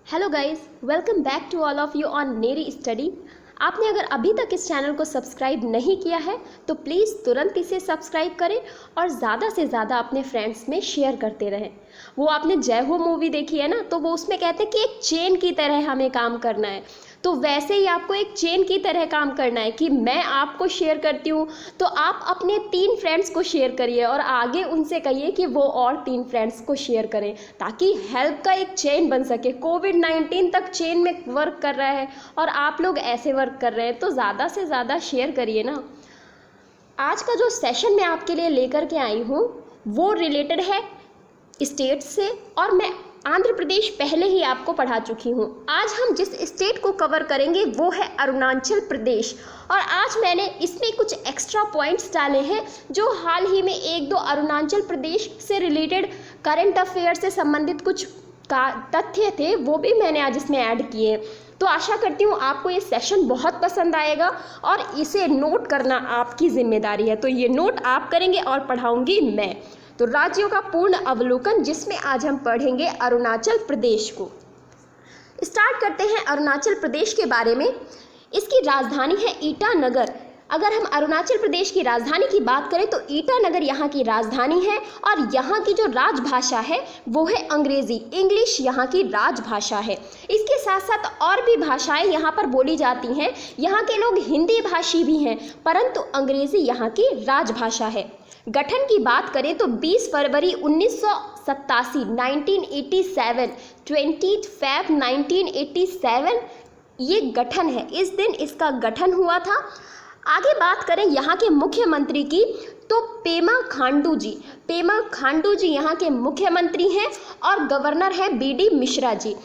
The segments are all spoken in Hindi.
Hello guys, welcome back to all of you on नेरी स्टडी। आपने अगर अभी तक इस चैनल को सब्सक्राइब नहीं किया है तो प्लीज़ तुरंत इसे सब्सक्राइब करें और ज़्यादा से ज़्यादा अपने फ्रेंड्स में शेयर करते रहें। वो आपने जय हो मूवी देखी है ना, तो वो उसमें कहते हैं कि एक चेन की तरह हमें काम करना है। तो वैसे ही आपको एक चेन की तरह काम करना है कि मैं आपको शेयर करती हूँ तो आप अपने 3 फ्रेंड्स को शेयर करिए और आगे उनसे कहिए कि वो और 3 फ्रेंड्स को शेयर करें, ताकि हेल्प का एक चेन बन सके। कोविड-19 तक चेन में वर्क कर रहा है और आप लोग ऐसे वर्क कर रहे हैं, तो ज़्यादा से ज़्यादा शेयर करिए ना। आज का जो सेशन मैं आपके लिए लेकर के आई हूँ वो रिलेटेड है स्टेट से, और मैं आंध्र प्रदेश पहले ही आपको पढ़ा चुकी हूँ। आज हम जिस स्टेट को कवर करेंगे वो है अरुणाचल प्रदेश, और आज मैंने इसमें कुछ एक्स्ट्रा पॉइंट्स डाले हैं जो हाल ही में 1-2 अरुणाचल प्रदेश से रिलेटेड करंट अफेयर से संबंधित कुछ तथ्य थे, वो भी मैंने आज इसमें ऐड किए। तो आशा करती हूँ आपको ये सेशन बहुत पसंद आएगा और इसे नोट करना आपकी जिम्मेदारी है। तो ये नोट आप करेंगे और पढ़ाऊँगी मैं। तो राज्यों का पूर्ण अवलोकन, जिसमें आज हम पढ़ेंगे अरुणाचल प्रदेश को। स्टार्ट करते हैं अरुणाचल प्रदेश के बारे में। इसकी राजधानी है ईटानगर। अगर हम अरुणाचल प्रदेश की राजधानी की बात करें तो ईटानगर यहाँ की राजधानी है, और यहाँ की जो राजभाषा है वो है अंग्रेज़ी, इंग्लिश यहाँ की राजभाषा है। इसके साथ साथ और भी भाषाएं यहाँ पर बोली जाती हैं। यहाँ के लोग हिंदी भाषी भी हैं, परंतु अंग्रेज़ी यहाँ की राजभाषा है। गठन की बात करें तो 20 फरवरी 1987 1987 20 फरवरी 1987 ये गठन है, इस दिन इसका गठन हुआ था। आगे बात करें यहाँ के मुख्यमंत्री की तो पेमा खांडू जी यहाँ के मुख्यमंत्री हैं, और गवर्नर है बीडी मिश्रा जी।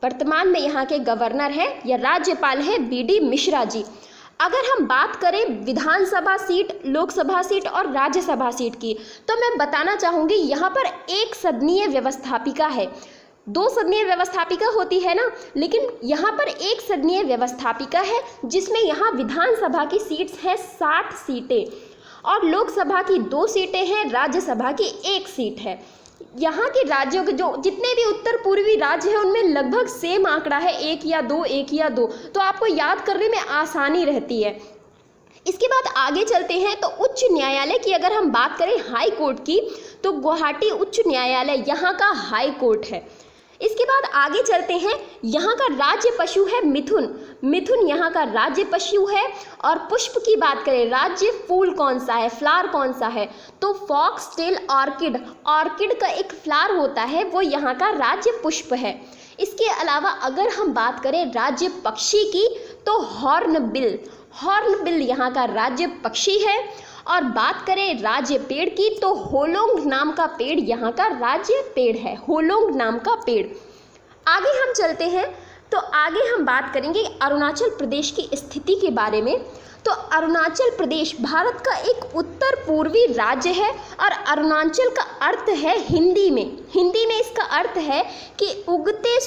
वर्तमान में यहाँ के गवर्नर है या राज्यपाल है बीडी मिश्रा जी। अगर हम बात करें विधानसभा सीट, लोकसभा सीट और राज्यसभा सीट की, तो मैं बताना चाहूँगी यहाँ पर एक सदनीय व्यवस्थापिका है। 2 सदनीय व्यवस्थापिका होती है ना, लेकिन यहाँ पर एक सदनीय व्यवस्थापिका है, जिसमें यहाँ विधानसभा की सीट्स हैं 60 सीटें, और लोकसभा की 2 सीटें हैं, राज्यसभा की 1 सीट है। यहाँ के राज्यों के जो जितने भी उत्तर पूर्वी राज्य हैं उनमें लगभग सेम आंकड़ा है, 1 या 2, तो आपको याद करने में आसानी रहती है। इसके बाद आगे चलते हैं तो उच्च न्यायालय की अगर हम बात करें हाई कोर्ट की, तो गुवाहाटी उच्च न्यायालय यहाँ का हाई कोर्ट है। इसके बाद आगे चलते हैं, यहाँ का राज्य पशु है मिथुन यहाँ का राज्य पशु है। और पुष्प की बात करें, राज्य फूल कौन सा है, फ्लावर कौन सा है, तो फॉक्स टेल ऑर्किड का एक फ्लावर होता है, वो यहाँ का राज्य पुष्प है। इसके अलावा अगर हम बात करें राज्य पक्षी की तो हॉर्नबिल यहाँ का राज्य पक्षी है। और बात करें राज्य पेड़ की तो होलोंग नाम का पेड़ यहाँ का राज्य पेड़ है, होलोंग नाम का पेड़। आगे हम चलते हैं तो आगे हम बात करेंगे अरुणाचल प्रदेश की स्थिति के बारे में। तो अरुणाचल प्रदेश भारत का एक उत्तर पूर्वी राज्य है, और अरुणाचल का अर्थ है हिंदी में इसका अर्थ है कि उगते हुए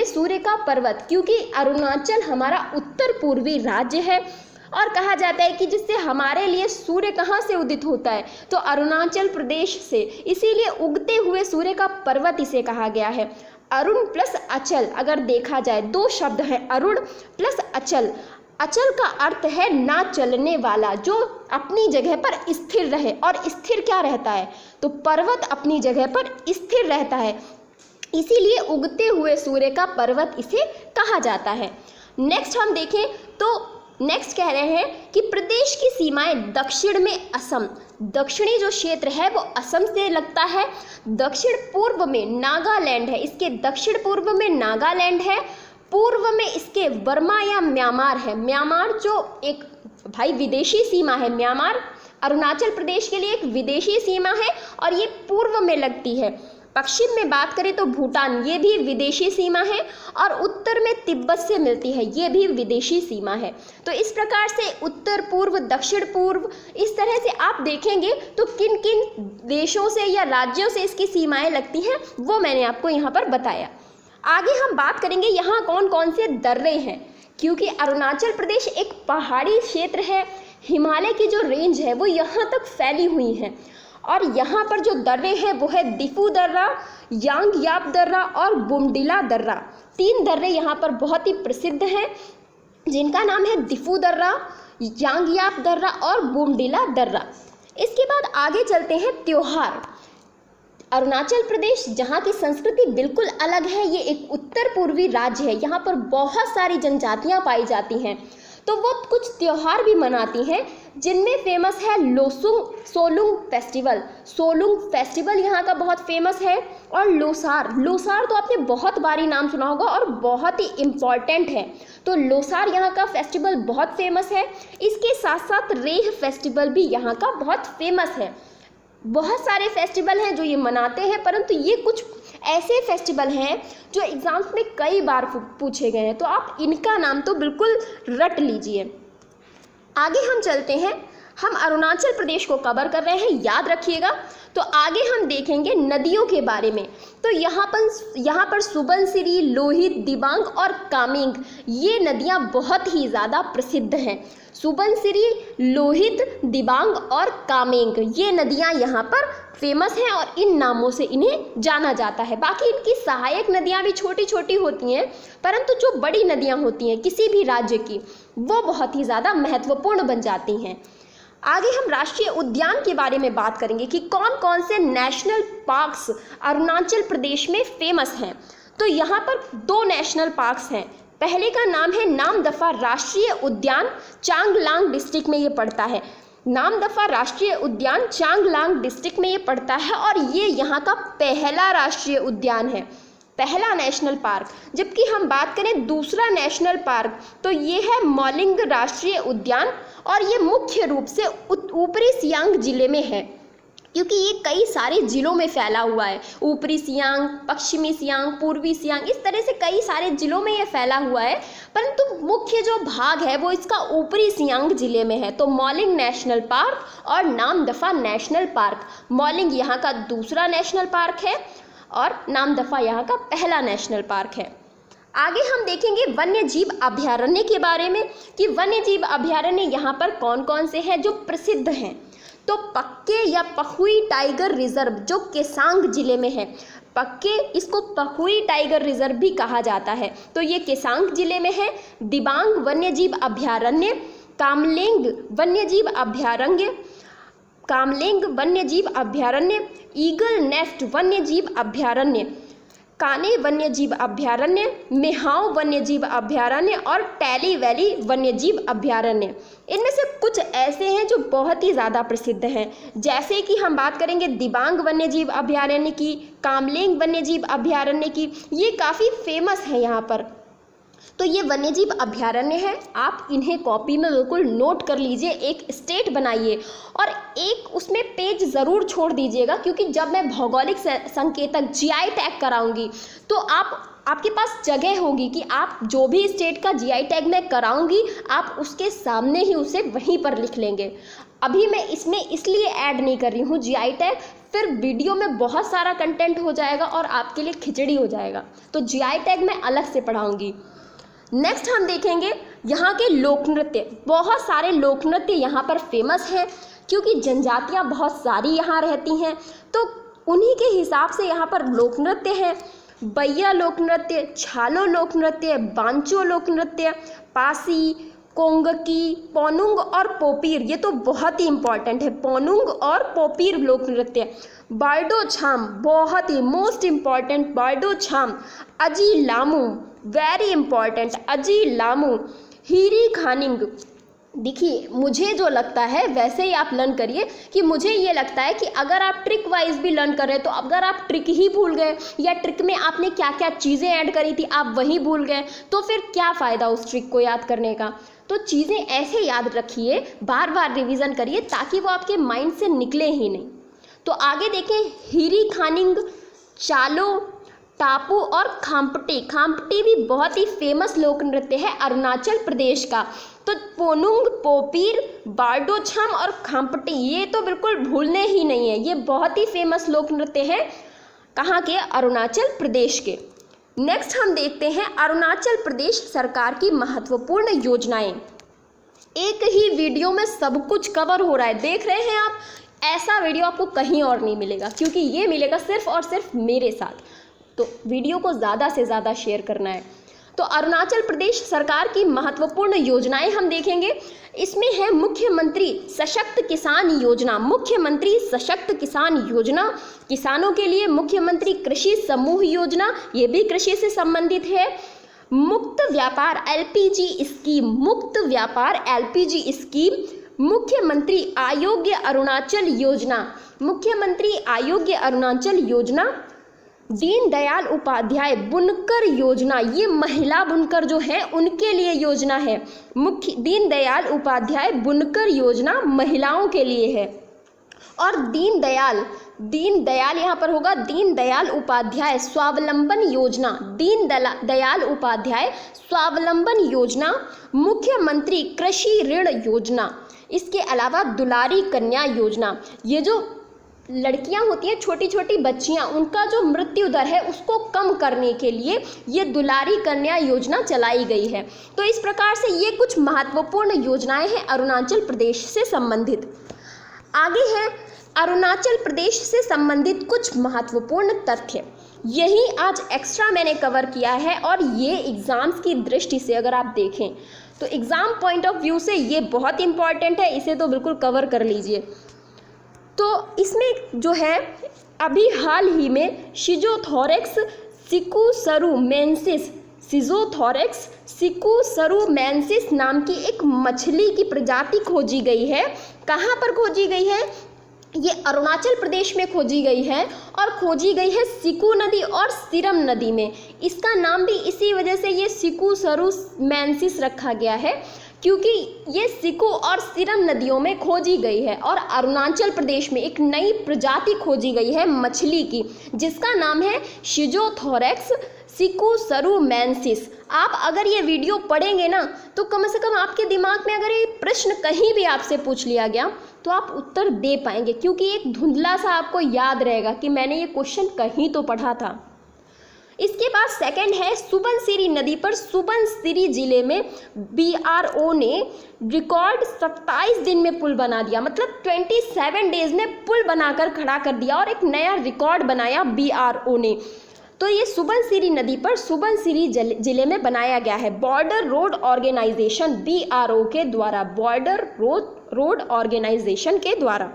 सूर्य का पर्वत, क्योंकि अरुणाचल हमारा उत्तर पूर्वी राज्य है। और कहा जाता है कि जिससे हमारे लिए सूर्य कहाँ से उदित होता है, तो अरुणाचल प्रदेश से, इसीलिए उगते हुए सूर्य का पर्वत इसे कहा गया है। अरुण प्लस अचल अगर देखा जाए, 2 शब्द हैं, अरुण प्लस अचल। अचल का अर्थ है ना चलने वाला, जो अपनी जगह पर स्थिर रहे। और स्थिर क्या रहता है, तो पर्वत अपनी जगह पर स्थिर रहता है, इसीलिए उगते हुए सूर्य का पर्वत इसे कहा जाता है। नेक्स्ट हम देखें तो नेक्स्ट कह रहे हैं कि प्रदेश की सीमाएं दक्षिण में असम, दक्षिणी जो क्षेत्र है वो असम से लगता है। दक्षिण पूर्व में नागालैंड है, इसके दक्षिण पूर्व में नागालैंड है। पूर्व में इसके वर्मा या म्यांमार है। म्यांमार जो एक भाई विदेशी सीमा है, म्यांमार अरुणाचल प्रदेश के लिए एक विदेशी सीमा है और ये पूर्व में लगती है। पश्चिम में बात करें तो भूटान, ये भी विदेशी सीमा है, और उत्तर में तिब्बत से मिलती है, ये भी विदेशी सीमा है। तो इस प्रकार से उत्तर पूर्व, दक्षिण पूर्व, इस तरह से आप देखेंगे तो किन किन देशों से या राज्यों से इसकी सीमाएं लगती हैं वो मैंने आपको यहाँ पर बताया। आगे हम बात करेंगे यहाँ कौन कौन से दर्रे हैं, क्योंकि अरुणाचल प्रदेश एक पहाड़ी क्षेत्र है, हिमालय की जो रेंज है वो यहाँ तक फैली हुई है। और यहाँ पर जो दर्रे हैं वो है दिफू दर्रा, यांगयाप दर्रा और बुमडिला दर्रा। 3 दर्रे यहाँ पर बहुत ही प्रसिद्ध हैं, जिनका नाम है दिफू दर्रा, यांगयाप दर्रा और बुमडिला दर्रा। इसके बाद आगे चलते हैं त्योहार। अरुणाचल प्रदेश, जहाँ की संस्कृति बिल्कुल अलग है, ये एक उत्तर पूर्वी राज्य है, यहाँ पर बहुत सारी जनजातियाँ पाई जाती हैं, तो वो कुछ त्योहार भी मनाती हैं, जिनमें फेमस है सोलुंग फेस्टिवल। सोलुंग फेस्टिवल यहाँ का बहुत फेमस है। और लोसार तो आपने बहुत बारी नाम सुना होगा और बहुत ही इम्पॉर्टेंट है, तो लोसार यहाँ का फेस्टिवल बहुत फेमस है। इसके साथ साथ रेह फेस्टिवल भी यहाँ का बहुत फेमस है। बहुत सारे फेस्टिवल हैं जो ये मनाते हैं, परंतु ये कुछ ऐसे फेस्टिवल हैं जो एग्जाम्स में कई बार पूछे गए हैं, तो आप इनका नाम तो बिल्कुल रट लीजिए। आगे हम चलते हैं, हम अरुणाचल प्रदेश को कवर कर रहे हैं, याद रखिएगा। तो आगे हम देखेंगे नदियों के बारे में। तो यहाँ पर सुबनसिरी, लोहित, दिबांग और कामेंग, ये नदियाँ बहुत ही ज़्यादा प्रसिद्ध हैं। सुबनसिरी, लोहित, दिबांग और कामेंग, ये नदियाँ यहाँ पर फेमस हैं और इन नामों से इन्हें जाना जाता है। बाकी इनकी सहायक नदियाँ भी छोटी छोटी होती हैं, परंतु जो बड़ी नदियाँ होती हैं किसी भी राज्य की, वो बहुत ही ज़्यादा महत्वपूर्ण बन जाती हैं। आगे हम राष्ट्रीय उद्यान के बारे में बात करेंगे कि कौन कौन से नेशनल पार्क्स अरुणाचल प्रदेश में फेमस हैं। तो यहाँ पर 2 नेशनल पार्क्स हैं। पहले का नाम है नामदफा राष्ट्रीय उद्यान, चांगलांग डिस्ट्रिक्ट में ये पड़ता है। नामदफा राष्ट्रीय उद्यान चांगलांग डिस्ट्रिक्ट में ये पड़ता है और ये यहाँ का पहला राष्ट्रीय उद्यान है, पहला नेशनल पार्क। जबकि हम बात करें दूसरा नेशनल पार्क, तो ये है मॉलिंग राष्ट्रीय उद्यान और ये मुख्य रूप से ऊपरी सियांग जिले में है, क्योंकि ये कई सारे जिलों में फैला हुआ है। ऊपरी सियांग, पश्चिमी सियांग, पूर्वी सियांग, इस तरह से कई सारे जिलों में ये फैला हुआ है, परंतु मुख्य जो भाग है वो इसका ऊपरी सियांग जिले में है। तो मॉलिंग नेशनल पार्क और नामदफा नेशनल पार्क, मॉलिंग यहाँ का दूसरा नेशनल पार्क है और नामदफा यहाँ का पहला नेशनल पार्क है। आगे हम देखेंगे वन्य जीव अभयारण्य के बारे में कि वन्य जीव अभयारण्य यहाँ पर कौन कौन से हैं जो प्रसिद्ध हैं। तो पक्के या पखुई टाइगर रिजर्व जो केसांग जिले में है, पक्के, इसको पखुई टाइगर रिजर्व भी कहा जाता है, तो ये केसांग जिले में है। दिबांग वन्यजीव अभयारण्य, कामलेंग वन्यजीव अभयारण्य, कामलेंग वन्यजीव अभयारण्य, ईगल नेस्ट वन्यजीव अभयारण्य, काने वन्यजीव अभयारण्य, मेहाओ वन्यजीव अभयारण्य और टैली वैली वन्यजीव अभयारण्य। इनमें से कुछ ऐसे हैं जो बहुत ही ज़्यादा प्रसिद्ध हैं, जैसे कि हम बात करेंगे दिबांग वन्यजीव अभयारण्य की, कामलेंग वन्यजीव अभयारण्य की, ये काफ़ी फेमस है यहाँ पर। तो ये वन्यजीव अभयारण्य है, आप इन्हें कॉपी में बिल्कुल नोट कर लीजिए, एक स्टेट बनाइए और एक उसमें पेज ज़रूर छोड़ दीजिएगा, क्योंकि जब मैं भौगोलिक संकेतक GI टैग कराऊंगी तो आपके पास जगह होगी कि आप जो भी स्टेट का GI टैग मैं कराऊंगी आप उसके सामने ही उसे वहीं पर लिख लेंगे। अभी मैं इसमें इसलिए ऐड नहीं कर रही हूँ GI टैग, फिर वीडियो में बहुत सारा कंटेंट हो जाएगा और आपके लिए खिचड़ी हो जाएगा, तो GI टैग मैं अलग से पढ़ाऊँगी। नेक्स्ट हम देखेंगे यहाँ के लोक नृत्य। बहुत सारे लोक नृत्य यहाँ पर फेमस हैं, क्योंकि जनजातियाँ बहुत सारी यहाँ रहती हैं, तो उन्हीं के हिसाब से यहाँ पर लोक नृत्य हैं। बैया लोक नृत्य, छालो लोक नृत्य, बांचो लोक नृत्य, पासी, कोंगकी, पोनुंग और पोपीर, ये तो बहुत ही इंपॉर्टेंट है, पोनुंग और पोपीर लोक नृत्य। बार्डो छाम, बहुत ही मोस्ट इम्पॉर्टेंट, बार्डो छाम। अजी लामू, वेरी इंपॉर्टेंट, अजी लामू। हीरी खानिंग, देखिए मुझे जो लगता है वैसे ही आप लर्न करिए, कि मुझे ये लगता है कि अगर आप ट्रिक वाइज भी लर्न कर रहे तो अगर आप ट्रिक ही भूल गए या ट्रिक में आपने क्या क्या चीज़ें ऐड करी थी आप वही भूल गए, तो फिर क्या फ़ायदा उस ट्रिक को याद करने का। तो चीज़ें ऐसे याद रखिए, बार बार रिवीजन करिए, ताकि वो आपके माइंड से निकले ही नहीं। तो आगे देखें, हीरी खानिंग, चालो, टापू और खाम्पटी। खाम्पटी भी बहुत ही फेमस लोक नृत्य है अरुणाचल प्रदेश का। तो पोनुंग, पोपीर, बार्डोछम और खाम्पटी, ये तो बिल्कुल भूलने ही नहीं है, ये बहुत ही फेमस लोक नृत्य है कहाँ के, अरुणाचल प्रदेश के। नेक्स्ट हम देखते हैं अरुणाचल प्रदेश सरकार की महत्वपूर्ण योजनाएं। एक ही वीडियो में सब कुछ कवर हो रहा है, देख रहे हैं आप, ऐसा वीडियो आपको कहीं और नहीं मिलेगा, क्योंकि ये मिलेगा सिर्फ और सिर्फ मेरे साथ। तो वीडियो को ज़्यादा से ज़्यादा शेयर करना है। तो अरुणाचल प्रदेश सरकार की महत्वपूर्ण योजनाएं हम देखेंगे। इसमें है मुख्यमंत्री सशक्त किसान योजना। मुख्यमंत्री सशक्त किसान योजना किसानों के लिए, मुख्यमंत्री कृषि समूह योजना, ये भी कृषि से संबंधित है। मुक्त व्यापार एलपीजी स्कीम, मुक्त व्यापार एलपीजी स्कीम, मुख्यमंत्री आयोग्य अरुणाचल योजना, मुख्यमंत्री आयोग्य अरुणाचल योजना, दीनदयाल उपाध्याय बुनकर योजना, ये महिला बुनकर जो है उनके लिए योजना है। मुख्य दीनदयाल उपाध्याय बुनकर योजना महिलाओं के लिए है। और दीनदयाल यहाँ पर होगा दीनदयाल उपाध्याय स्वावलंबन योजना, दीनदयाल उपाध्याय स्वावलंबन योजना, मुख्यमंत्री कृषि ऋण योजना। इसके अलावा दुलारी कन्या योजना, ये जो लड़कियां होती हैं, छोटी छोटी बच्चियां, उनका जो मृत्यु दर है उसको कम करने के लिए ये दुलारी कन्या योजना चलाई गई है। तो इस प्रकार से ये कुछ महत्वपूर्ण योजनाएं हैं अरुणाचल प्रदेश से संबंधित। आगे है अरुणाचल प्रदेश से संबंधित कुछ महत्वपूर्ण तथ्य। यही आज एक्स्ट्रा मैंने कवर किया है, और ये एग्ज़ाम्स की दृष्टि से अगर आप देखें तो एग्ज़ाम पॉइंट ऑफ व्यू से ये बहुत इंपॉर्टेंट है, इसे तो बिल्कुल कवर कर लीजिए। तो इसमें जो है अभी हाल ही में शिजोथोरैक्स सिकुसरुमेंसिस नाम की एक मछली की प्रजाति खोजी गई है। कहाँ पर खोजी गई है? ये अरुणाचल प्रदेश में खोजी गई है, और खोजी गई है सिकु नदी और सिरम नदी में। इसका नाम भी इसी वजह से ये सिकुसरुमेंसिस रखा गया है, क्योंकि ये सिकु और सिरम नदियों में खोजी गई है। और अरुणाचल प्रदेश में एक नई प्रजाति खोजी गई है मछली की, जिसका नाम है शिजोथोरैक्स सिकुसरुमेंसिस। आप अगर ये वीडियो पढ़ेंगे ना, तो कम से कम आपके दिमाग में अगर ये प्रश्न कहीं भी आपसे पूछ लिया गया तो आप उत्तर दे पाएंगे, क्योंकि एक धुंधला सा आपको याद रहेगा कि मैंने ये क्वेश्चन कहीं तो पढ़ा था। इसके बाद सेकंड है सुबनसिरी नदी पर सुबनसिरी जिले में BRO ने रिकॉर्ड 27 दिन में पुल बना दिया, मतलब 27 डेज में पुल बनाकर खड़ा कर दिया और एक नया रिकॉर्ड बनाया BRO ने। तो ये सुबनसिरी नदी पर सुबनसिरी जिले में बनाया गया है बॉर्डर रोड ऑर्गेनाइजेशन BRO के द्वारा, बॉर्डर रोड ऑर्गेनाइजेशन के द्वारा।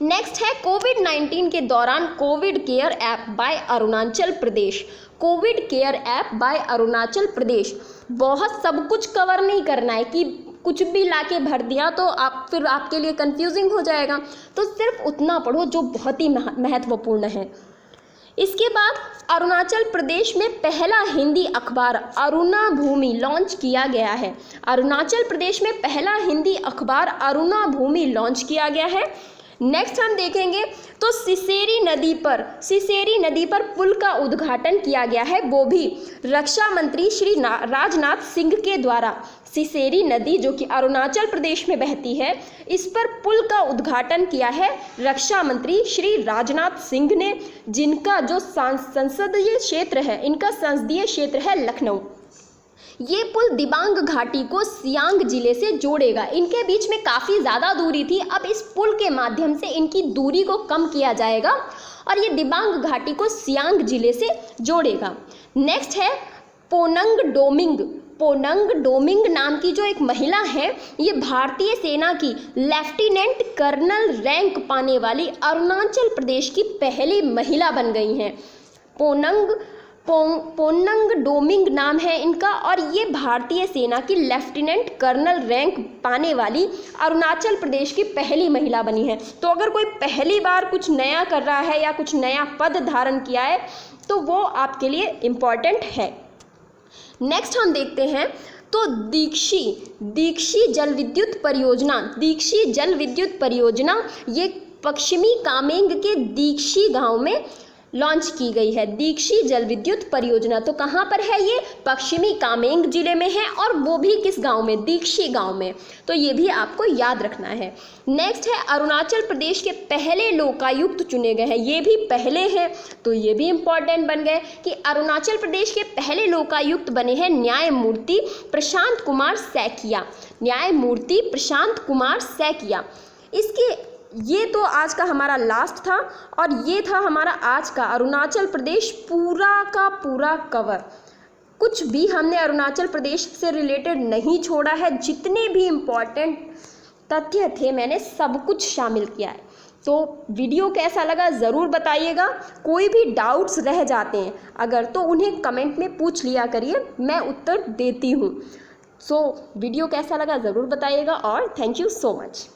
नेक्स्ट है कोविड-19 के दौरान covid care app by Arunachal Pradesh. Covid care app by Arunachal Pradesh. बहुत सब कुछ कवर नहीं करना है कि कुछ भी लाके भर दिया तो फिर आपके लिए कंफ्यूजिंग हो जाएगा, तो सिर्फ उतना पढ़ो जो बहुत ही महत्वपूर्ण है। इसके बाद अरुणाचल प्रदेश में पहला हिंदी अखबार अरुणा भूमि लॉन्च किया गया है। अरुणाचल प्रदेश में पहला हिंदी अखबार अरुणा भूमि लॉन्च किया गया है। नेक्स्ट हम देखेंगे तो सिसेरी नदी पर पुल का उद्घाटन किया गया है, वो भी रक्षा मंत्री श्री राजनाथ सिंह के द्वारा। सिसेरी नदी जो कि अरुणाचल प्रदेश में बहती है, इस पर पुल का उद्घाटन किया है रक्षा मंत्री श्री राजनाथ सिंह ने, जिनका जो संसदीय क्षेत्र है, इनका संसदीय क्षेत्र है लखनऊ। ये पुल दिबांग घाटी को सियांग जिले से जोड़ेगा। इनके बीच में काफ़ी ज़्यादा दूरी थी, अब इस पुल के माध्यम से इनकी दूरी को कम किया जाएगा और ये दिबांग घाटी को सियांग जिले से जोड़ेगा। नेक्स्ट है पोनंग डोमिंग नाम की जो एक महिला है, ये भारतीय सेना की लेफ्टिनेंट कर्नल रैंक पाने वाली अरुणाचल प्रदेश की पहली महिला बन गई हैं। पोनंग डोमिंग नाम है इनका, और ये भारतीय सेना की लेफ्टिनेंट कर्नल रैंक पाने वाली अरुणाचल प्रदेश की पहली महिला बनी है। तो अगर कोई पहली बार कुछ नया कर रहा है या कुछ नया पद धारण किया है तो वो आपके लिए इम्पॉर्टेंट है। नेक्स्ट हम देखते हैं तो दीक्षी जल विद्युत परियोजना ये पश्चिमी कामेंग के दीक्षी गांव में लॉन्च की गई है। दीक्षी जल विद्युत परियोजना तो कहाँ पर है? ये पश्चिमी कामेंग जिले में है, और वो भी किस गांव में? दीक्षी गांव में। तो ये भी आपको याद रखना है। नेक्स्ट है अरुणाचल प्रदेश के पहले लोकायुक्त चुने गए हैं, ये भी पहले हैं, तो ये भी इम्पॉर्टेंट बन गए कि अरुणाचल प्रदेश के पहले लोकायुक्त बने हैं न्यायमूर्ति प्रशांत कुमार सैकिया। न्यायमूर्ति प्रशांत कुमार सैकिया। इसके ये तो आज का हमारा लास्ट था और ये था हमारा आज का अरुणाचल प्रदेश पूरा का पूरा कवर। कुछ भी हमने अरुणाचल प्रदेश से रिलेटेड नहीं छोड़ा है, जितने भी इम्पॉर्टेंट तथ्य थे मैंने सब कुछ शामिल किया है। तो वीडियो कैसा लगा ज़रूर बताइएगा। कोई भी डाउट्स रह जाते हैं अगर, तो उन्हें कमेंट में पूछ लिया करिए, मैं उत्तर देती हूँ। सो वीडियो कैसा लगा ज़रूर बताइएगा और थैंक यू सो मच।